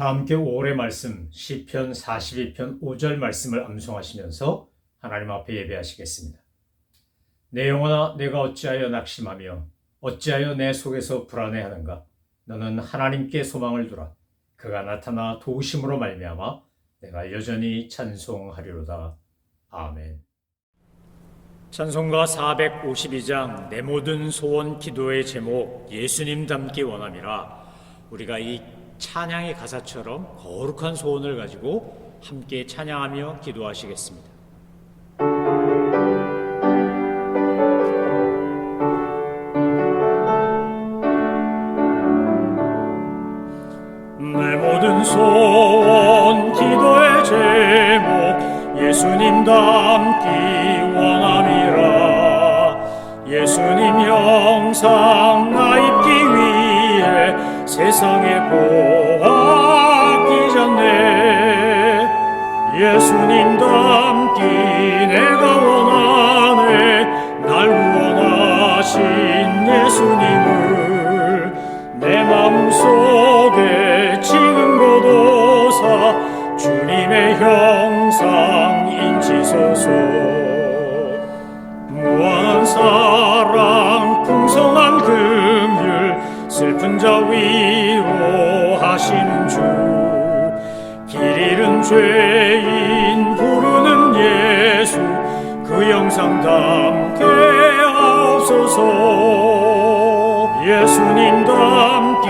다 함께 5월의 말씀 시편 42편 5절 말씀을 암송하시면서 하나님 앞에 예배하시겠습니다. 내 영혼아, 내가 어찌하여 낙심하며 어찌하여 내 속에서 불안해하는가? 너는 하나님께 소망을 두라. 그가 나타나 도우심으로 말미암아 내가 여전히 찬송하리로다. 아멘. 찬송가 452장 내 모든 소원 기도의 제목 예수님 닮기 원함이라. 우리가 이 찬양의 가사처럼 거룩한 소원을 가지고 함께 찬양하며 기도하시겠습니다. 내 모든 소원 기도의 제목 예수님 닮기 원함이라. 예수님 형상 나 입기 위해 세상에 보았기 전에 예수님 닮기 내가 원하네. 날 구원하신 예수님을 내 마음속에 지금 거둬사 주님의 형상 인치소서. 무한한 사랑 풍성한 긍휼 슬픈 자 위로하시는 주. 길 잃은 죄인 부르는 예수 그 영상 담게 하옵소서. 예수님 닮기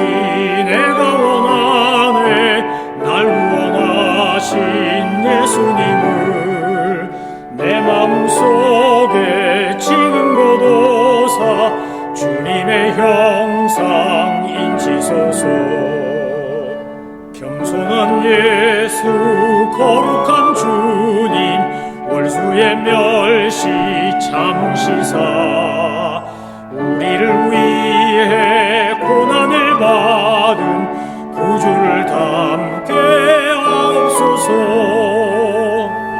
내가 원하네. 날 구원하신 예수님을 내 마음속에 지금 거둬사 주님의 형상 인치소서. 겸손한 예수 거룩한 주님 월수의 멸시 참으시사 우리를 위해 고난을 받은 구주를 닮게 하옵소서.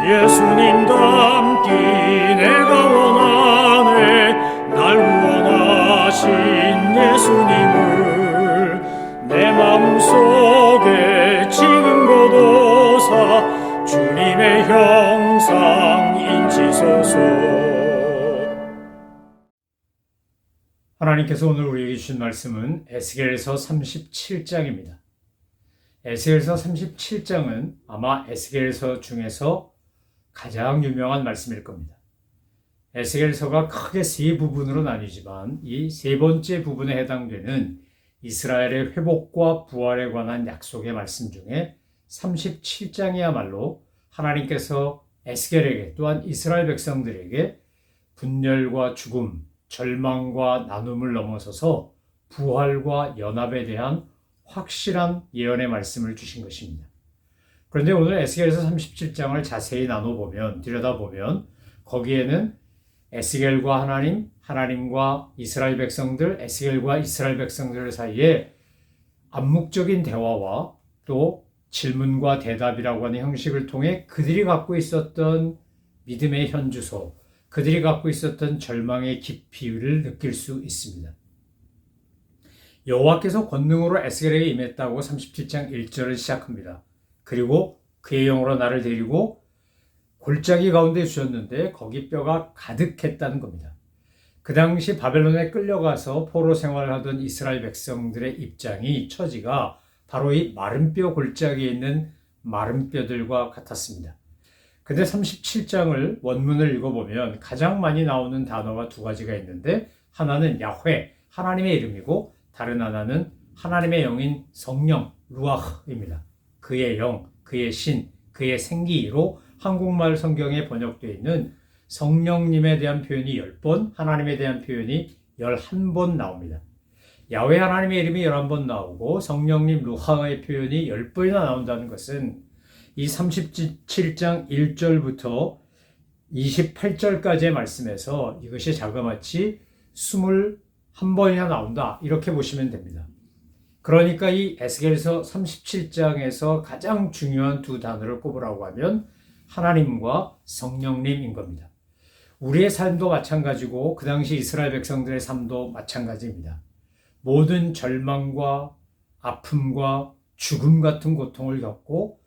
예수님 닮기 내가 원하네. 날 구원하신 예수님을 내 마음속에 지금 거둬사 주님의 형상 인치소서. 하나님께서 오늘 우리에게 주신 말씀은 에스겔서 37장입니다. 에스겔서 37장은 아마 에스겔서 중에서 가장 유명한 말씀일 겁니다. 에스겔서가 크게 세 부분으로 나뉘지만 이 세 번째 부분에 해당되는 이스라엘의 회복과 부활에 관한 약속의 말씀 중에 37장이야말로 하나님께서 에스겔에게 또한 이스라엘 백성들에게 분열과 죽음, 절망과 나눔을 넘어서서 부활과 연합에 대한 확실한 예언의 말씀을 주신 것입니다. 그런데 오늘 에스겔서 37장을 자세히 나눠보면, 들여다보면 거기에는 에스겔과 하나님, 하나님과 이스라엘 백성들, 에스겔과 이스라엘 백성들 사이에 암묵적인 대화와 또 질문과 대답이라고 하는 형식을 통해 그들이 갖고 있었던 믿음의 현주소, 그들이 갖고 있었던 절망의 깊이를 느낄 수 있습니다. 여호와께서 권능으로 에스겔에게 임했다고 37장 1절을 시작합니다. 그리고 그의 영으로 나를 데리고 골짜기 가운데 주셨는데 거기 뼈가 가득했다는 겁니다. 그 당시 바벨론에 끌려가서 포로 생활하던 이스라엘 백성들의 입장이, 처지가 바로 이 마른 뼈 골짜기에 있는 마른 뼈들과 같았습니다. 근데 37장을 원문을 읽어보면 가장 많이 나오는 단어가 두 가지가 있는데, 하나는 야훼, 하나님의 이름이고, 다른 하나는 하나님의 영인 성령, 루아흐입니다. 그의 영, 그의 신, 그의 생기로 한국말 성경에 번역되어 있는 성령님에 대한 표현이 10번, 하나님에 대한 표현이 11번 나옵니다. 야훼 하나님의 이름이 11번 나오고 성령님 루아흐의 표현이 10번이나 나온다는 것은 이 37장 1절부터 28절까지의 말씀에서 이것이 자그마치 21번이나 나온다, 이렇게 보시면 됩니다. 그러니까 이 에스겔서 37장에서 가장 중요한 두 단어를 꼽으라고 하면 하나님과 성령님인 겁니다. 우리의 삶도 마찬가지고 그 당시 이스라엘 백성들의 삶도 마찬가지입니다. 모든 절망과 아픔과 죽음 같은 고통을 겪고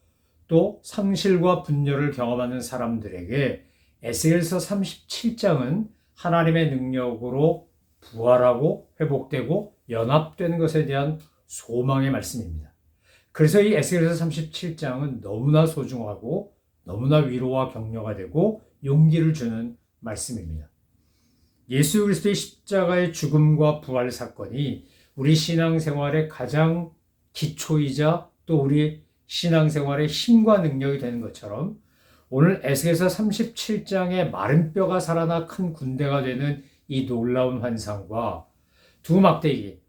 또 상실과 분열을 경험하는 사람들에게 에스겔서 37장은 하나님의 능력으로 부활하고 회복되고 연합되는 것에 대한 소망의 말씀입니다. 그래서 이 에스겔서 37장은 너무나 소중하고 너무나 위로와 격려가 되고 용기를 주는 말씀입니다. 예수 그리스도의 십자가의 죽음과 부활 사건이 우리 신앙생활의 가장 기초이자 또 우리 신앙생활의 힘과 능력이 되는 것처럼 오늘 에스겔서 37장의 마른 뼈가 살아나 큰 군대가 되는 이 놀라운 환상과 두 막대기,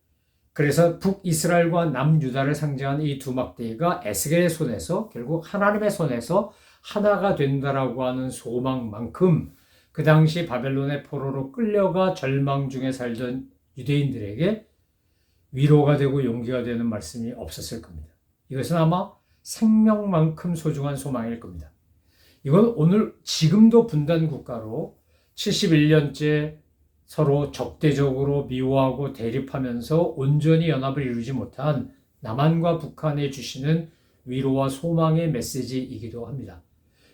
그래서 북이스라엘과 남유다를 상징하는 이 두 막대기가 에스겔의 손에서 결국 하나님의 손에서 하나가 된다라고 하는 소망만큼 그 당시 바벨론의 포로로 끌려가 절망 중에 살던 유대인들에게 위로가 되고 용기가 되는 말씀이 없었을 겁니다. 이것은 아마 생명만큼 소중한 소망일 겁니다. 이건 오늘 지금도 분단 국가로 71년째 서로 적대적으로 미워하고 대립하면서 온전히 연합을 이루지 못한 남한과 북한에 주시는 위로와 소망의 메시지이기도 합니다.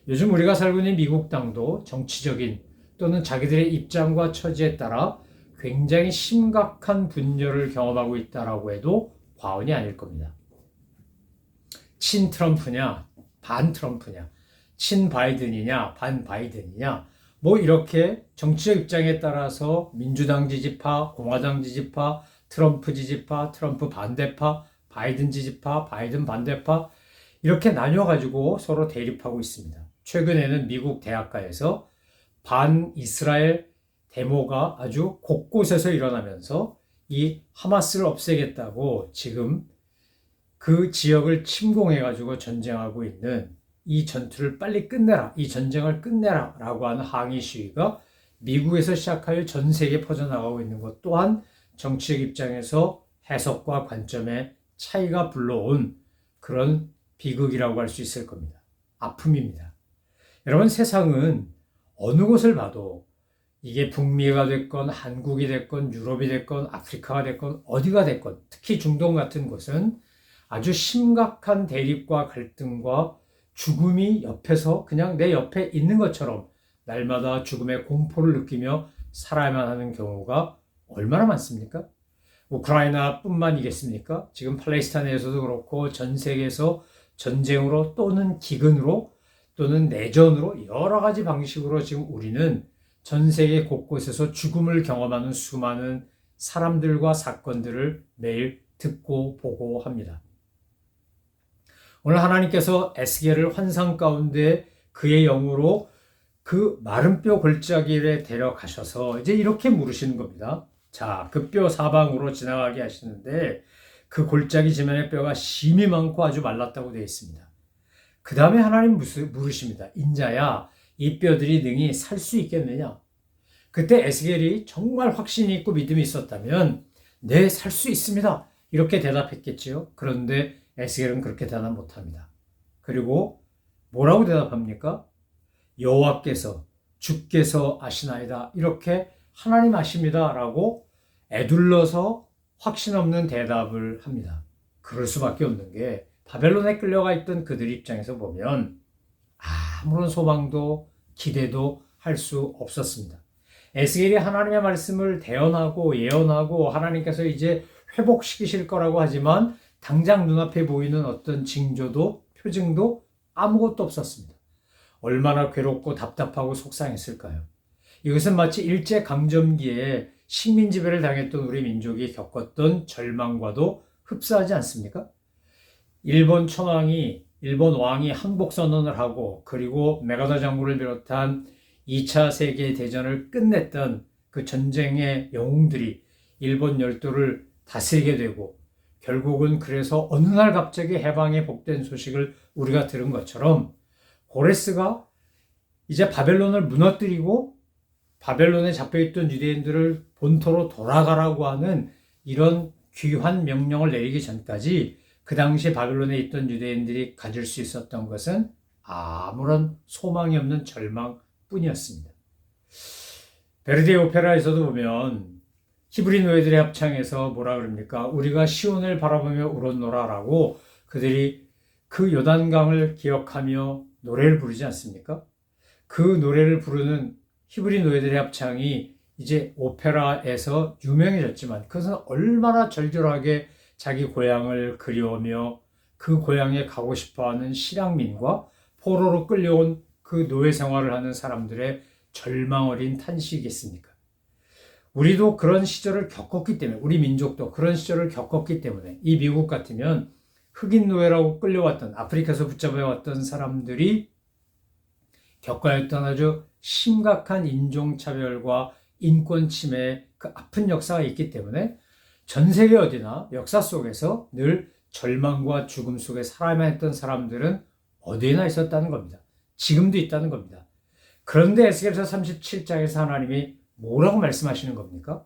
요즘 우리가 살고 있는 미국 땅도 정치적인 또는 자기들의 입장과 처지에 따라 굉장히 심각한 분열을 경험하고 있다라고 해도 과언이 아닐 겁니다. 친 트럼프냐, 반 트럼프냐, 친 바이든이냐, 반 바이든이냐, 뭐 이렇게 정치적 입장에 따라서 민주당 지지파, 공화당 지지파, 트럼프 지지파, 트럼프 반대파, 바이든 지지파, 바이든 반대파 이렇게 나뉘어가지고 서로 대립하고 있습니다. 최근에는 미국 대학가에서 반-이스라엘 데모가 아주 곳곳에서 일어나면서 이 하마스를 없애겠다고 지금 그 지역을 침공해가지고 전쟁하고 있는 이 전투를 빨리 끝내라, 이 전쟁을 끝내라 라고 하는 항의 시위가 미국에서 시작하여 전 세계에 퍼져나가고 있는 것 또한 정치적 입장에서 해석과 관점의 차이가 불러온 그런 비극이라고 할 수 있을 겁니다. 아픔입니다. 여러분, 세상은 어느 곳을 봐도 이게 북미가 됐건 한국이 됐건 유럽이 됐건 아프리카가 됐건 어디가 됐건 특히 중동 같은 곳은 아주 심각한 대립과 갈등과 죽음이 옆에서 그냥 내 옆에 있는 것처럼 날마다 죽음의 공포를 느끼며 살아야만 하는 경우가 얼마나 많습니까? 우크라이나뿐만이겠습니까? 지금 팔레스타인에서도 그렇고 전 세계에서 전쟁으로 또는 기근으로 또는 내전으로 여러 가지 방식으로 지금 우리는 전 세계 곳곳에서 죽음을 경험하는 수많은 사람들과 사건들을 매일 듣고 보고 합니다. 오늘 하나님께서 에스겔을 환상 가운데 그의 영으로 그 마른 뼈 골짜기에 데려가셔서 이제 이렇게 물으시는 겁니다. 자, 그 뼈 사방으로 지나가게 하시는데 그 골짜기 지면의 뼈가 심이 많고 아주 말랐다고 되어 있습니다. 그 다음에 하나님 물으십니다. 인자야, 이 뼈들이 능히 살 수 있겠느냐? 그때 에스겔이 정말 확신이 있고 믿음이 있었다면 네, 살 수 있습니다. 이렇게 대답했겠지요. 그런데 에스겔은 그렇게 대답 못합니다. 그리고 뭐라고 대답합니까? 여호와께서 주께서 아시나이다. 이렇게 하나님 아십니다. 라고 애둘러서 확신 없는 대답을 합니다. 그럴 수밖에 없는 게 바벨론에 끌려가 있던 그들 입장에서 보면 아무런 소망도 기대도 할 수 없었습니다. 에스겔이 하나님의 말씀을 대언하고 예언하고 하나님께서 이제 회복시키실 거라고 하지만 당장 눈앞에 보이는 어떤 징조도 표징도 아무것도 없었습니다. 얼마나 괴롭고 답답하고 속상했을까요? 이것은 마치 일제강점기에 식민지배를 당했던 우리 민족이 겪었던 절망과도 흡사하지 않습니까? 일본 왕이 항복선언을 하고 그리고 메가더 장군을 비롯한 2차 세계대전을 끝냈던 그 전쟁의 영웅들이 일본 열도를 다스리게 되고 결국은 그래서 어느 날 갑자기 해방에 복된 소식을 우리가 들은 것처럼 고레스가 이제 바벨론을 무너뜨리고 바벨론에 잡혀있던 유대인들을 본토로 돌아가라고 하는 이런 귀한 명령을 내리기 전까지 그 당시 바벨론에 있던 유대인들이 가질 수 있었던 것은 아무런 소망이 없는 절망뿐이었습니다. 베르디의 오페라에서도 보면 히브리 노예들의 합창에서 뭐라 그럽니까? 우리가 시온을 바라보며 울었노라라고 그들이 그 요단강을 기억하며 노래를 부르지 않습니까? 그 노래를 부르는 히브리 노예들의 합창이 이제 오페라에서 유명해졌지만 그것은 얼마나 절절하게 자기 고향을 그리우며 그 고향에 가고 싶어하는 실향민과 포로로 끌려온 그 노예 생활을 하는 사람들의 절망 어린 탄식이겠습니까? 우리도 그런 시절을 겪었기 때문에, 우리 민족도 그런 시절을 겪었기 때문에 이 미국 같으면 흑인 노예라고 끌려왔던, 아프리카에서 붙잡아왔던 사람들이 겪어야 했던 아주 심각한 인종차별과 인권 침해의 그 아픈 역사가 있기 때문에 전 세계 어디나 역사 속에서 늘 절망과 죽음 속에 살아야만 했던 사람들은 어디에나 있었다는 겁니다. 지금도 있다는 겁니다. 그런데 에스겔서 37장에서 하나님이 뭐라고 말씀하시는 겁니까?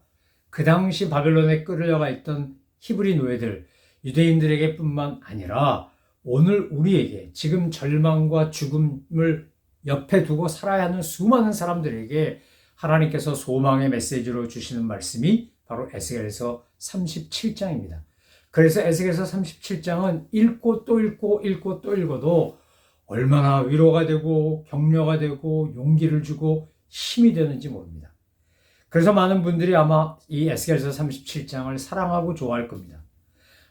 그 당시 바벨론에 끌려가 있던 히브리 노예들, 유대인들에게 뿐만 아니라 오늘 우리에게 지금 절망과 죽음을 옆에 두고 살아야 하는 수많은 사람들에게 하나님께서 소망의 메시지로 주시는 말씀이 바로 에스겔서 37장입니다. 그래서 에스겔서 37장은 읽고 또 읽고 읽고 또 읽어도 얼마나 위로가 되고 격려가 되고 용기를 주고 힘이 되는지 모릅니다. 그래서 많은 분들이 아마 이 에스겔서 37장을 사랑하고 좋아할 겁니다.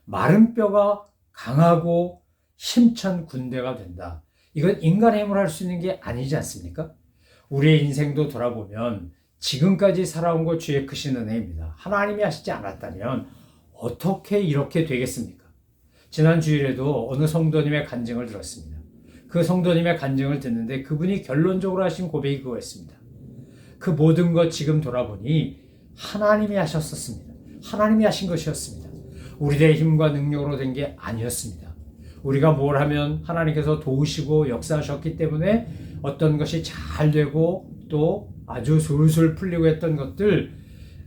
마른 뼈가 강하고 힘찬 군대가 된다. 이건 인간의 힘으로 할 수 있는 게 아니지 않습니까? 우리의 인생도 돌아보면 지금까지 살아온 것 주의 크신 은혜입니다. 하나님이 하시지 않았다면 어떻게 이렇게 되겠습니까? 지난 주일에도 어느 성도님의 간증을 들었습니다. 그 성도님의 간증을 듣는데 그분이 결론적으로 하신 고백이 그거였습니다. 그 모든 것 지금 돌아보니 하나님이 하셨었습니다. 하나님이 하신 것이었습니다. 우리의 힘과 능력으로 된 게 아니었습니다. 우리가 뭘 하면 하나님께서 도우시고 역사하셨기 때문에 어떤 것이 잘 되고 또 아주 술술 풀리고 했던 것들,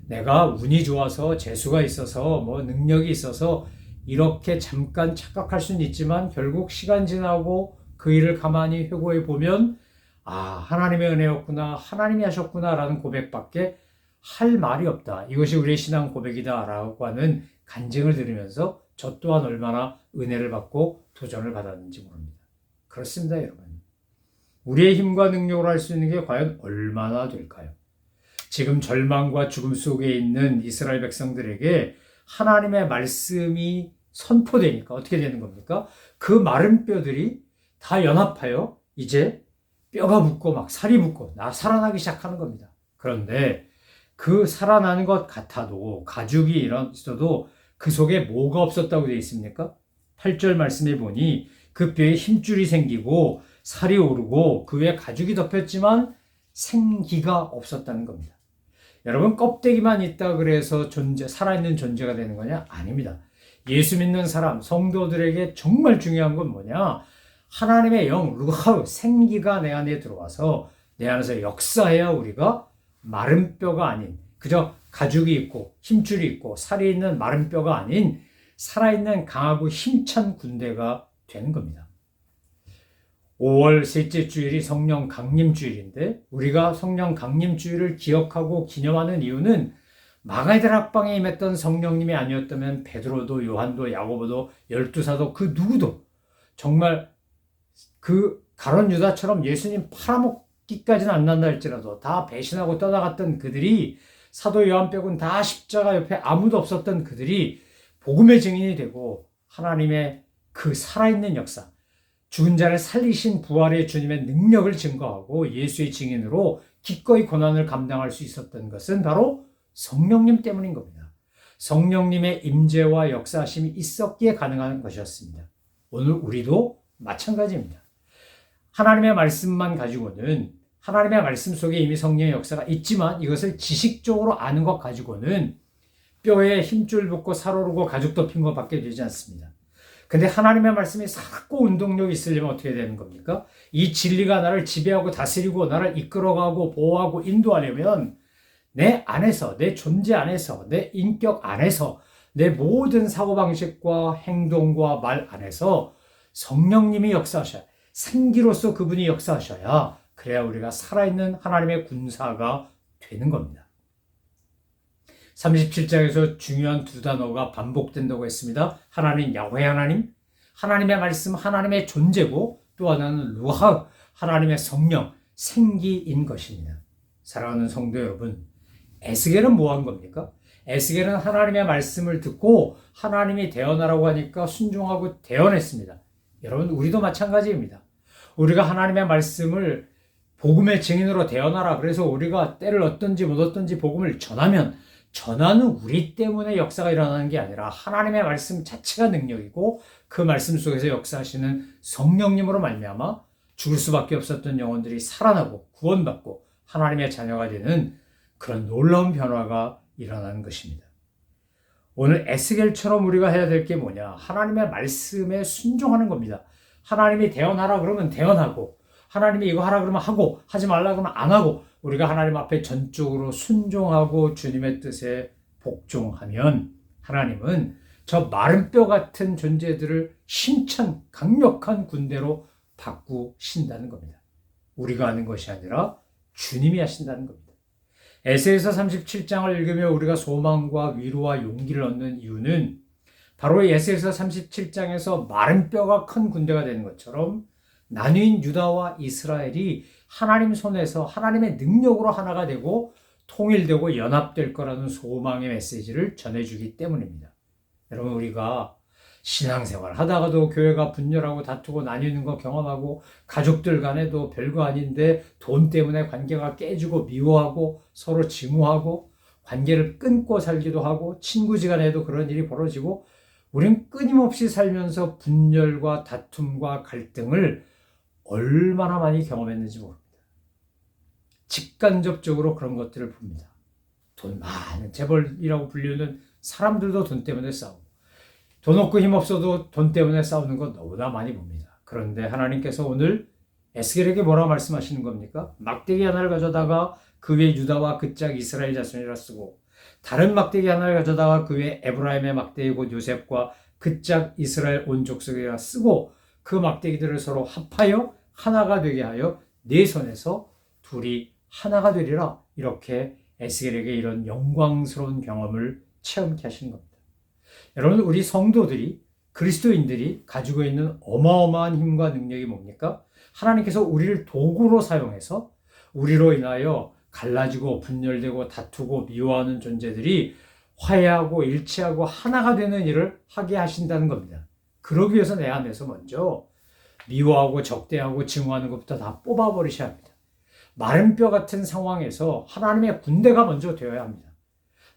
내가 운이 좋아서 재수가 있어서 뭐 능력이 있어서 이렇게 잠깐 착각할 수는 있지만 결국 시간 지나고 그 일을 가만히 회고해 보면 하나님의 은혜였구나, 하나님이 하셨구나 라는 고백밖에 할 말이 없다. 이것이 우리의 신앙 고백이다 라고 하는 간증을 들으면서 저 또한 얼마나 은혜를 받고 도전을 받았는지 모릅니다. 그렇습니다, 여러분. 우리의 힘과 능력으로 할 수 있는 게 과연 얼마나 될까요? 지금 절망과 죽음 속에 있는 이스라엘 백성들에게 하나님의 말씀이 선포되니까 어떻게 되는 겁니까? 그 마른 뼈들이 다 연합하여 이제 뼈가 붙고 막 살이 붙고 살아나기 시작하는 겁니다. 그런데 그 살아나는 것 같아도 가죽이 있어도 그 속에 뭐가 없었다고 되어 있습니까? 8절 말씀해 보니 그 뼈에 힘줄이 생기고 살이 오르고 그 위에 가죽이 덮였지만 생기가 없었다는 겁니다. 여러분, 껍데기만 있다 그래서 살아있는 존재가 되는 거냐? 아닙니다. 예수 믿는 사람, 성도들에게 정말 중요한 건 뭐냐? 하나님의 영, 루하우, 생기가 내 안에 들어와서 내 안에서 역사해야 우리가 마른 뼈가 아닌, 그저 가죽이 있고 힘줄이 있고 살이 있는 마른 뼈가 아닌 살아있는 강하고 힘찬 군대가 되는 겁니다. 5월 셋째 주일이 성령 강림 주일인데 우리가 성령 강림 주일을 기억하고 기념하는 이유는 마가이들 학방에 임했던 성령님이 아니었다면 베드로도 요한도 야고보도 12사도 그 누구도 정말 그 가룟 유다처럼 예수님 팔아먹기까지는 안 난다 할지라도 다 배신하고 떠나갔던 그들이, 사도 요한 빼고는 다 십자가 옆에 아무도 없었던 그들이 복음의 증인이 되고 하나님의 그 살아있는 역사, 죽은 자를 살리신 부활의 주님의 능력을 증거하고 예수의 증인으로 기꺼이 고난을 감당할 수 있었던 것은 바로 성령님 때문인 겁니다. 성령님의 임재와 역사하심이 있었기에 가능한 것이었습니다. 오늘 우리도 마찬가지입니다. 하나님의 말씀만 가지고는, 하나님의 말씀 속에 이미 성령의 역사가 있지만 이것을 지식적으로 아는 것 가지고는 뼈에 힘줄 붙고 살 오르고 가죽 덮인 것밖에 되지 않습니다. 근데 하나님의 말씀이 살고 운동력이 있으려면 어떻게 되는 겁니까? 이 진리가 나를 지배하고 다스리고 나를 이끌어가고 보호하고 인도하려면 내 안에서, 내 존재 안에서, 내 인격 안에서, 내 모든 사고방식과 행동과 말 안에서 성령님이 역사하셔야, 생기로서 그분이 역사하셔야, 그래야 우리가 살아있는 하나님의 군사가 되는 겁니다. 37장에서 중요한 두 단어가 반복된다고 했습니다. 하나님, 야훼 하나님, 하나님의 말씀, 하나님의 존재고 또 하나는 루하, 하나님의 성령, 생기인 것입니다. 사랑하는 성도 여러분, 에스겔은 뭐 한 겁니까? 에스겔은 하나님의 말씀을 듣고 하나님이 대언하라고 하니까 순종하고 대언했습니다. 여러분, 우리도 마찬가지입니다. 우리가 하나님의 말씀을 복음의 증인으로 대언하라. 그래서 우리가 때를 얻든지 못 얻든지 복음을 전하면 전하는 우리 때문에 역사가 일어나는 게 아니라 하나님의 말씀 자체가 능력이고 그 말씀 속에서 역사하시는 성령님으로 말미암아 죽을 수밖에 없었던 영혼들이 살아나고 구원받고 하나님의 자녀가 되는 그런 놀라운 변화가 일어나는 것입니다. 오늘 에스겔처럼 우리가 해야 될 게 뭐냐? 하나님의 말씀에 순종하는 겁니다. 하나님이 대언하라 그러면 대언하고, 하나님이 이거 하라 그러면 하고, 하지 말라 그러면 안 하고, 우리가 하나님 앞에 전적으로 순종하고 주님의 뜻에 복종하면 하나님은 저 마른 뼈 같은 존재들을 힘찬 강력한 군대로 바꾸신다는 겁니다. 우리가 하는 것이 아니라 주님이 하신다는 겁니다. 에스겔서 37장을 읽으며 우리가 소망과 위로와 용기를 얻는 이유는 바로 에스겔서 37장에서 마른 뼈가 큰 군대가 되는 것처럼 나뉘인 유다와 이스라엘이 하나님 손에서 하나님의 능력으로 하나가 되고 통일되고 연합될 거라는 소망의 메시지를 전해주기 때문입니다. 여러분, 우리가 신앙생활 하다가도 교회가 분열하고 다투고 나뉘는 거 경험하고 가족들 간에도 별거 아닌데 돈 때문에 관계가 깨지고 미워하고 서로 증오하고 관계를 끊고 살기도 하고 친구지간에도 그런 일이 벌어지고 우린 끊임없이 살면서 분열과 다툼과 갈등을 얼마나 많이 경험했는지 모릅니다. 직간접적으로 그런 것들을 봅니다. 돈 많은 재벌이라고 불리는 사람들도 돈 때문에 싸우고 돈 없고 힘 없어도 돈 때문에 싸우는 거 너무나 많이 봅니다. 그런데 하나님께서 오늘 에스겔에게 뭐라고 말씀하시는 겁니까? 막대기 하나를 가져다가 그 위에 유다와 그 짝 이스라엘 자손이라 쓰고 다른 막대기 하나를 가져다가 그 위에 에브라임의 막대기 곧 요셉과 그 짝 이스라엘 온 족속이라 쓰고 그 막대기들을 서로 합하여 하나가 되게 하여 네 손에서 둘이 하나가 되리라. 이렇게 에스겔에게 이런 영광스러운 경험을 체험케 하시는 겁니다. 여러분, 우리 성도들이 그리스도인들이 가지고 있는 어마어마한 힘과 능력이 뭡니까? 하나님께서 우리를 도구로 사용해서 우리로 인하여 갈라지고 분열되고 다투고 미워하는 존재들이 화해하고 일치하고 하나가 되는 일을 하게 하신다는 겁니다. 그러기 위해서 내 안에서 먼저 미워하고 적대하고 증오하는 것부터 다 뽑아버리셔야 합니다. 마른 뼈 같은 상황에서 하나님의 군대가 먼저 되어야 합니다.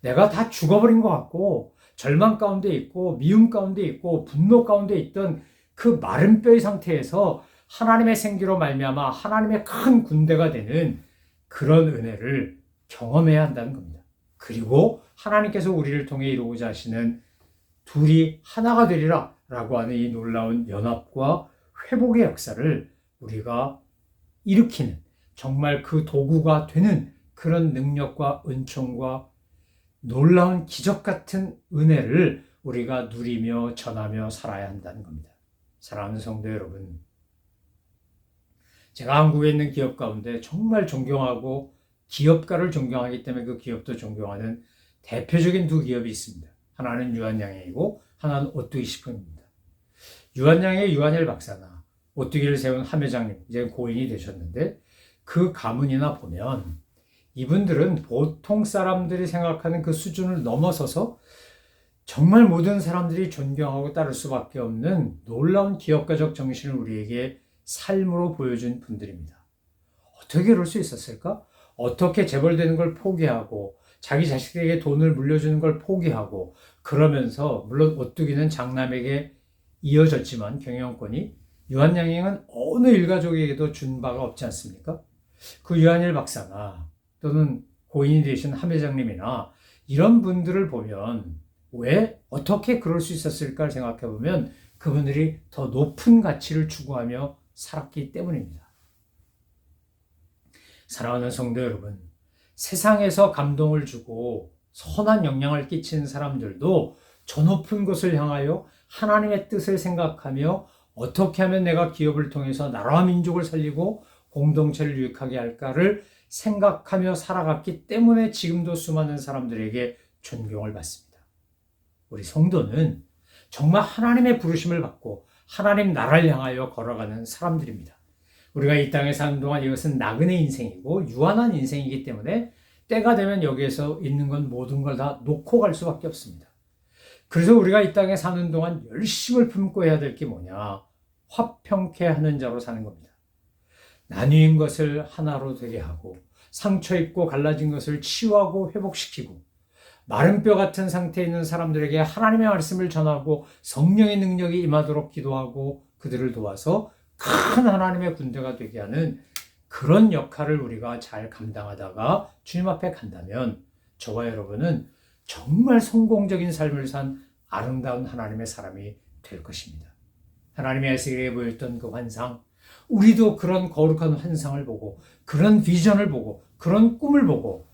내가 다 죽어버린 것 같고 절망 가운데 있고 미움 가운데 있고 분노 가운데 있던 그 마른 뼈의 상태에서 하나님의 생기로 말미암아 하나님의 큰 군대가 되는 그런 은혜를 경험해야 한다는 겁니다. 그리고 하나님께서 우리를 통해 이루고자 하시는 둘이 하나가 되리라 라고 하는 이 놀라운 연합과 회복의 역사를 우리가 일으키는 정말 그 도구가 되는 그런 능력과 은총과 놀라운 기적 같은 은혜를 우리가 누리며 전하며 살아야 한다는 겁니다. 사랑하는 성도 여러분, 제가 한국에 있는 기업 가운데 정말 존경하고 기업가를 존경하기 때문에 그 기업도 존경하는 대표적인 두 기업이 있습니다. 하나는 유한양행이고 하나는 오뚜기 식품입니다. 유한양행의 유한일 박사나 오뚜기를 세운 함 회장님, 이제 고인이 되셨는데 그 가문이나 보면 이분들은 보통 사람들이 생각하는 그 수준을 넘어서서 정말 모든 사람들이 존경하고 따를 수밖에 없는 놀라운 기업가적 정신을 우리에게 삶으로 보여준 분들입니다. 어떻게 그럴 수 있었을까? 어떻게 재벌되는 걸 포기하고 자기 자식에게 돈을 물려주는 걸 포기하고 그러면서 물론 오뚜기는 장남에게 이어졌지만 경영권이 유한양행은 어느 일가족에게도 준 바가 없지 않습니까? 그 유한일 박사나 또는 고인이 되신 함 회장님이나 이런 분들을 보면 왜 어떻게 그럴 수 있었을까를 생각해 보면 그분들이 더 높은 가치를 추구하며 살았기 때문입니다. 사랑하는 성도 여러분, 세상에서 감동을 주고 선한 영향을 끼치는 사람들도 저 높은 곳을 향하여 하나님의 뜻을 생각하며 어떻게 하면 내가 기업을 통해서 나라와 민족을 살리고 공동체를 유익하게 할까를 생각하며 살아갔기 때문에 지금도 수많은 사람들에게 존경을 받습니다. 우리 성도는 정말 하나님의 부르심을 받고 하나님 나라를 향하여 걸어가는 사람들입니다. 우리가 이 땅에 사는 동안 이것은 나그네 인생이고 유한한 인생이기 때문에 때가 되면 여기에서 있는 건 모든 걸 다 놓고 갈 수밖에 없습니다. 그래서 우리가 이 땅에 사는 동안 열심을 품고 해야 될 게 뭐냐? 화평케 하는 자로 사는 겁니다. 나뉘인 것을 하나로 되게 하고 상처 입고 갈라진 것을 치유하고 회복시키고 마른 뼈 같은 상태에 있는 사람들에게 하나님의 말씀을 전하고 성령의 능력이 임하도록 기도하고 그들을 도와서 큰 하나님의 군대가 되게 하는 그런 역할을 우리가 잘 감당하다가 주님 앞에 간다면 저와 여러분은 정말 성공적인 삶을 산 아름다운 하나님의 사람이 될 것입니다. 하나님의 에스겔에게 보였던 그 환상, 우리도 그런 거룩한 환상을 보고 그런 비전을 보고 그런 꿈을 보고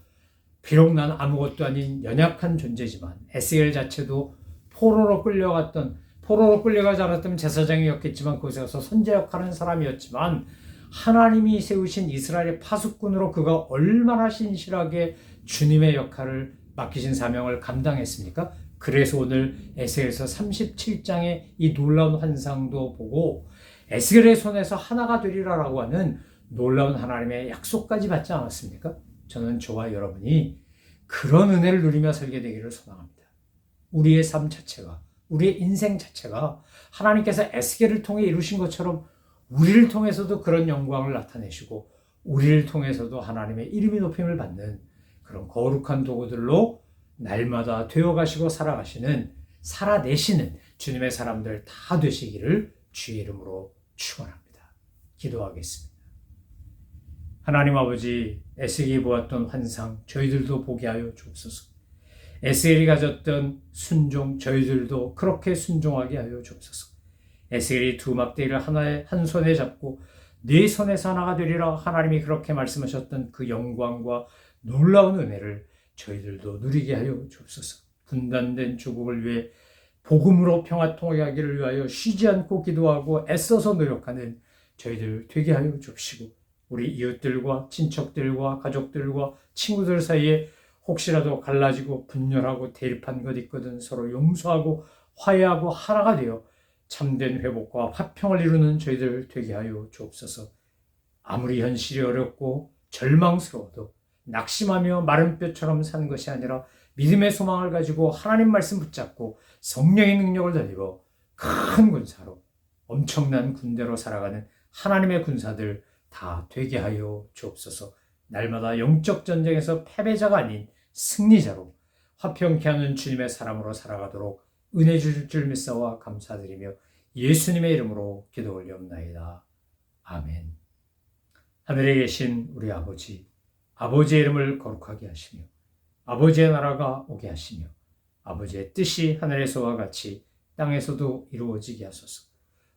비록 난 아무것도 아닌 연약한 존재지만 에스겔 자체도 포로로 끌려가 자랐던 제사장이었겠지만 그곳에 가서 선제 역할하는 사람이었지만 하나님이 세우신 이스라엘의 파수꾼으로 그가 얼마나 신실하게 주님의 역할을 맡기신 사명을 감당했습니까? 그래서 오늘 에스겔서 37장의 이 놀라운 환상도 보고 에스겔의 손에서 하나가 되리라라고 하는 놀라운 하나님의 약속까지 받지 않았습니까? 저는 저와 여러분이 그런 은혜를 누리며 살게 되기를 소망합니다. 우리의 삶 자체가, 우리의 인생 자체가 하나님께서 에스겔을 통해 이루신 것처럼 우리를 통해서도 그런 영광을 나타내시고 우리를 통해서도 하나님의 이름이 높임을 받는 그런 거룩한 도구들로 날마다 되어가시고 살아내시는 주님의 사람들 다 되시기를 주의 이름으로 축원합니다. 기도하겠습니다. 하나님 아버지, 에스겔이 보았던 환상 저희들도 보게 하여 주옵소서. 에스겔이 가졌던 순종 저희들도 그렇게 순종하게 하여 주옵소서. 에스겔이 두 막대기를 한 손에 잡고 네 손에서 하나가 되리라 하나님이 그렇게 말씀하셨던 그 영광과 놀라운 은혜를 저희들도 누리게 하여 주옵소서. 분단된 조국을 위해 복음으로 평화통하게 하기를 위하여 쉬지 않고 기도하고 애써서 노력하는 저희들 되게 하여 주옵시고 우리 이웃들과 친척들과 가족들과 친구들 사이에 혹시라도 갈라지고 분열하고 대립한 것 있거든 서로 용서하고 화해하고 하나가 되어 참된 회복과 화평을 이루는 저희들 되게 하여 주옵소서. 아무리 현실이 어렵고 절망스러워도 낙심하며 마른 뼈처럼 사는 것이 아니라 믿음의 소망을 가지고 하나님 말씀 붙잡고 성령의 능력을 덧입어 큰 군사로 엄청난 군대로 살아가는 하나님의 군사들 다 되게 하여 주옵소서. 날마다 영적 전쟁에서 패배자가 아닌 승리자로 화평케 하는 주님의 사람으로 살아가도록 은혜 주실 줄 믿사와 감사드리며 예수님의 이름으로 기도 올리옵나이다. 아멘. 하늘에 계신 우리 아버지, 아버지의 이름을 거룩하게 하시며 아버지의 나라가 오게 하시며 아버지의 뜻이 하늘에서와 같이 땅에서도 이루어지게 하소서.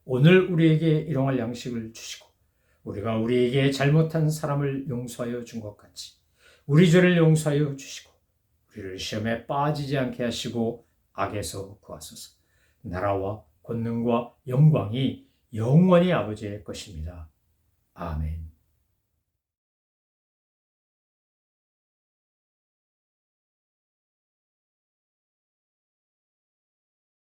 오늘 우리에게 일용할 양식을 주시고 우리가 우리에게 잘못한 사람을 용서하여 준 것 같이 우리 죄를 용서하여 주시고 우리를 시험에 빠지지 않게 하시고 악에서 구하소서. 나라와 권능과 영광이 영원히 아버지의 것입니다. 아멘.